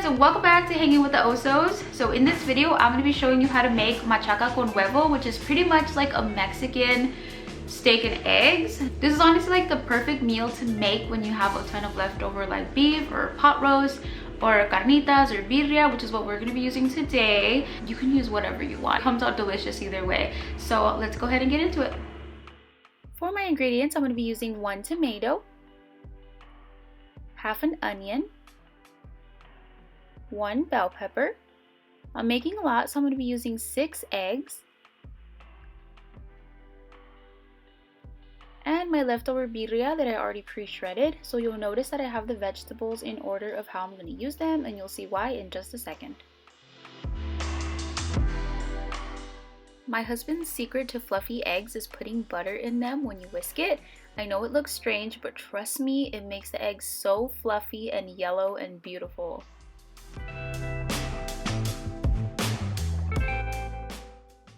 and welcome back to Hanging with the Osos. So in this video, I'm going to be showing you how to make machaca con huevo, which is pretty much like a Mexican steak and eggs. This is honestly like the perfect meal to make when you have a ton of leftover like beef or pot roast or carnitas or birria, which is what we're going to be using today. You can use whatever you want. It comes out delicious either way. So let's go ahead and get into it. For my ingredients, I'm going to be using 1 tomato, half an onion, 1 bell pepper. I'm making a lot, so I'm going to be using 6 eggs, and my leftover birria that I already pre-shredded. So you'll notice that I have the vegetables in order of how I'm going to use them, and you'll see why in just a second. My husband's secret to fluffy eggs is putting butter in them when you whisk it. I know it looks strange, but trust me, it makes the eggs so fluffy and yellow and beautiful.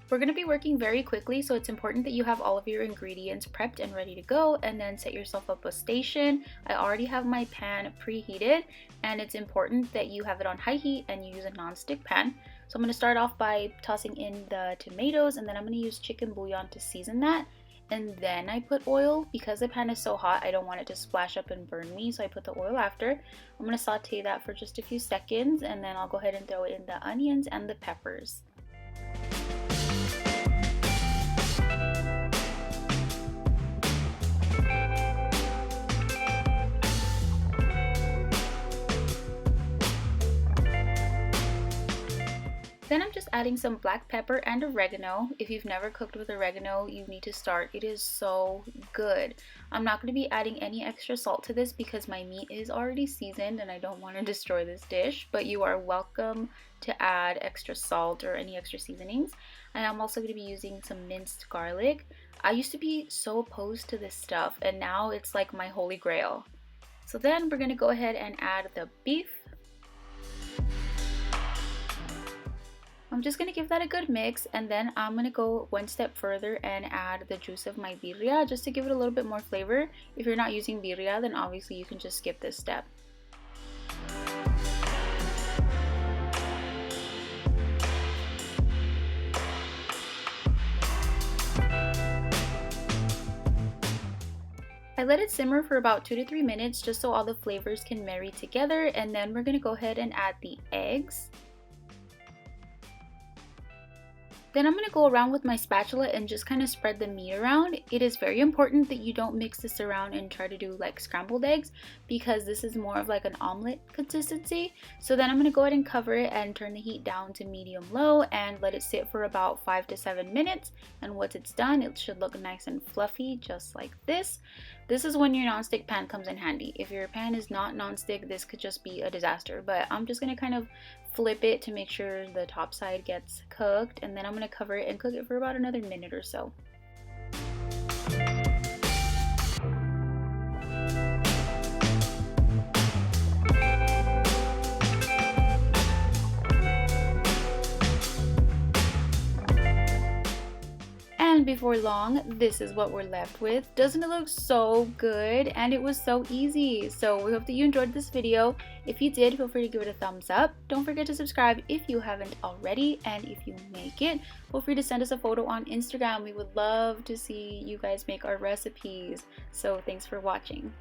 We're going to be working very quickly, so it's important that you have all of your ingredients prepped and ready to go, and then set yourself up a station. I already have my pan preheated, and it's important that you have it on high heat and you use a non-stick pan. So I'm going to start off by tossing in the tomatoes, and then I'm going to use chicken bouillon to season that. And then I put oil. Because the pan is so hot, I don't want it to splash up and burn me, so I put the oil after. I'm going to saute that for just a few seconds, and then I'll go ahead and throw in the onions and the peppers. Then I'm just adding some black pepper and oregano. If you've never cooked with oregano, you need to start. It is so good. I'm not going to be adding any extra salt to this because my meat is already seasoned and I don't want to destroy this dish, but you are welcome to add extra salt or any extra seasonings. And I'm also going to be using some minced garlic. I used to be so opposed to this stuff, and now it's like my holy grail. So then we're going to go ahead and add the beef. I'm just going to give that a good mix, and then I'm going to go one step further and add the juice of my birria just to give it a little bit more flavor. If you're not using birria, then obviously you can just skip this step. I let it simmer for about 2 to 3 minutes just so all the flavors can marry together, and then we're going to go ahead and add the eggs. Then I'm going to go around with my spatula and just kind of spread the meat around. It is very important that you don't mix this around and try to do like scrambled eggs, because this is more of like an omelet consistency. So then I'm going to go ahead and cover it and turn the heat down to medium low and let it sit for about 5 to 7 minutes. And once it's done, it should look nice and fluffy just like this. This is when your nonstick pan comes in handy. If your pan is not nonstick, this could just be a disaster. But I'm just going to kind of flip it to make sure the top side gets cooked, and then I'm going to cover it and cook it for about another minute or so. And before long, this is what we're left with. Doesn't it look so good? And it was so easy. So we hope that you enjoyed this video. If you did, feel free to give it a thumbs up. Don't forget to subscribe if you haven't already. And if you make it, feel free to send us a photo on Instagram. We would love to see you guys make our recipes. So thanks for watching.